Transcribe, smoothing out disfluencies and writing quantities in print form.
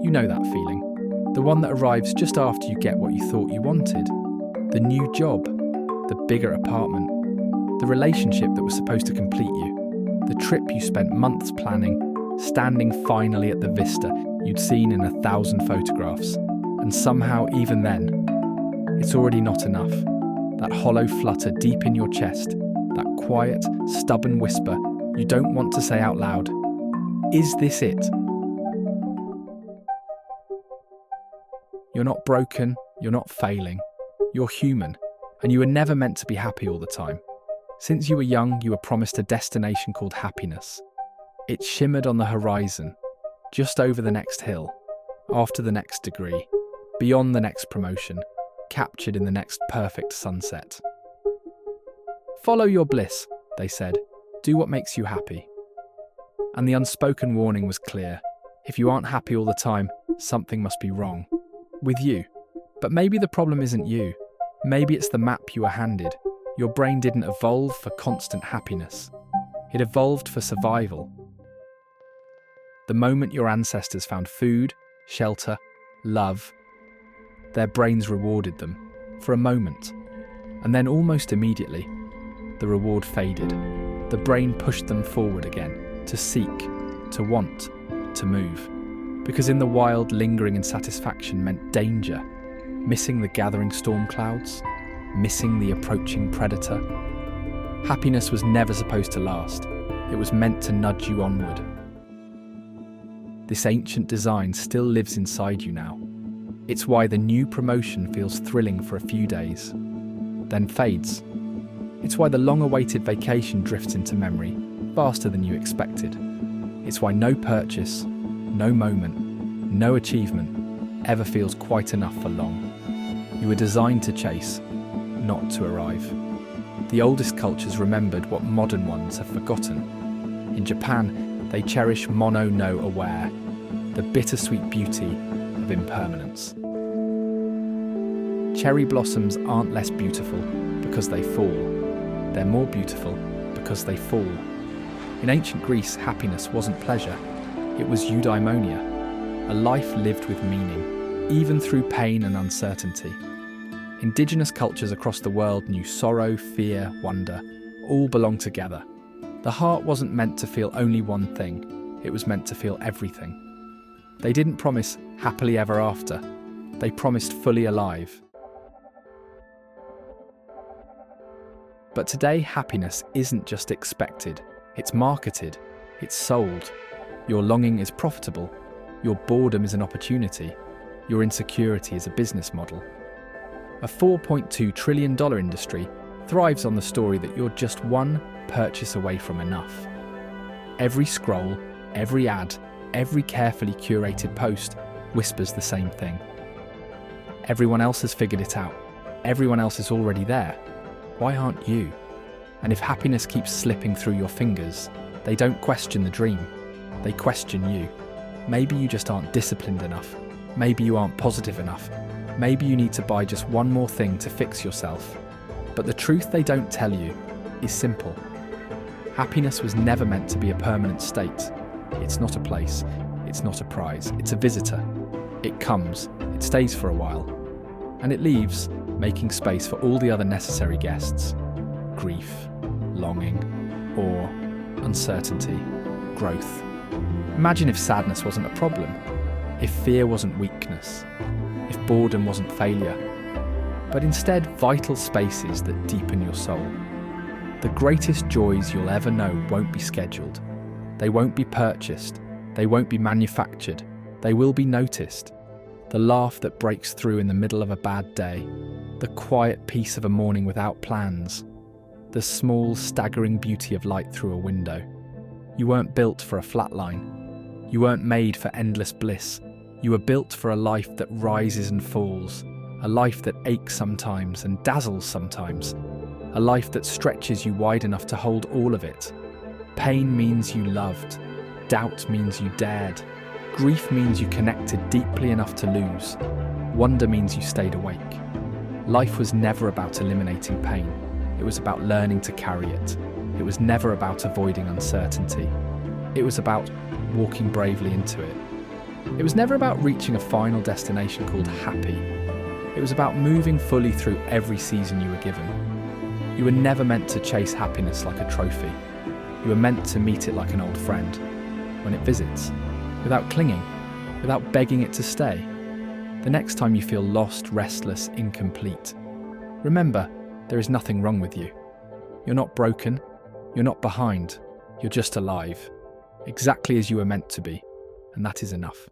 You know that feeling. The one that arrives just after you get what you thought you wanted. The new job, the bigger apartment, the relationship that was supposed to complete you, the trip you spent months planning, standing finally at the vista you'd seen in 1,000 photographs. And somehow, even then, it's already not enough. That hollow flutter deep in your chest, that quiet, stubborn whisper you don't want to say out loud. Is this it? You're not broken, you're not failing. You're human, and you were never meant to be happy all the time. Since you were young, you were promised a destination called happiness. It shimmered on the horizon, just over the next hill, after the next degree, beyond the next promotion, captured in the next perfect sunset. Follow your bliss, they said. Do what makes you happy. And the unspoken warning was clear. If you aren't happy all the time, something must be wrong. With you. But maybe the problem isn't you. Maybe it's the map you were handed. Your brain didn't evolve for constant happiness. It evolved for survival. The moment your ancestors found food, shelter, love, their brains rewarded them, for a moment. And then almost immediately, the reward faded. The brain pushed them forward again, to seek, to want, to move. Because in the wild, lingering dissatisfaction meant danger, missing the gathering storm clouds, missing the approaching predator. Happiness was never supposed to last. It was meant to nudge you onward. This ancient design still lives inside you now. It's why the new promotion feels thrilling for a few days, then fades. It's why the long-awaited vacation drifts into memory faster than you expected. It's why no purchase, no moment, no achievement ever feels quite enough for long. You were designed to chase, not to arrive. The oldest cultures remembered what modern ones have forgotten. In Japan, they cherish mono no aware, the bittersweet beauty of impermanence. Cherry blossoms aren't less beautiful because they fall. They're more beautiful because they fall. In ancient Greece, happiness wasn't pleasure. It was eudaimonia, a life lived with meaning, even through pain and uncertainty. Indigenous cultures across the world knew sorrow, fear, wonder, all belong together. The heart wasn't meant to feel only one thing, it was meant to feel everything. They didn't promise happily ever after, they promised fully alive. But today, happiness isn't just expected, it's marketed, it's sold. Your longing is profitable, your boredom is an opportunity, your insecurity is a business model. A $4.2 trillion industry thrives on the story that you're just one purchase away from enough. Every scroll, every ad, every carefully curated post whispers the same thing. Everyone else has figured it out. Everyone else is already there. Why aren't you? And if happiness keeps slipping through your fingers, they don't question the dream. They question you. Maybe you just aren't disciplined enough. Maybe you aren't positive enough. Maybe you need to buy just one more thing to fix yourself. But the truth they don't tell you is simple. Happiness was never meant to be a permanent state. It's not a place. It's not a prize. It's a visitor. It comes. It stays for a while. And it leaves, making space for all the other necessary guests. Grief, longing, awe, uncertainty, growth. Imagine if sadness wasn't a problem, if fear wasn't weakness, if boredom wasn't failure, but instead vital spaces that deepen your soul. The greatest joys you'll ever know won't be scheduled. They won't be purchased. They won't be manufactured. They will be noticed. The laugh that breaks through in the middle of a bad day, the quiet peace of a morning without plans, the small, staggering beauty of light through a window. You weren't built for a flat line. You weren't made for endless bliss. You were built for a life that rises and falls, a life that aches sometimes and dazzles sometimes, a life that stretches you wide enough to hold all of it. Pain means you loved. Doubt means you dared. Grief means you connected deeply enough to lose. Wonder means you stayed awake. Life was never about eliminating pain. It was about learning to carry it. It was never about avoiding uncertainty. It was about walking bravely into it. It was never about reaching a final destination called happy. It was about moving fully through every season you were given. You were never meant to chase happiness like a trophy. You were meant to meet it like an old friend, when it visits, without clinging, without begging it to stay. The next time you feel lost, restless, incomplete, remember, there is nothing wrong with you. You're not broken, you're not behind, you're just alive, exactly as you were meant to be, and that is enough.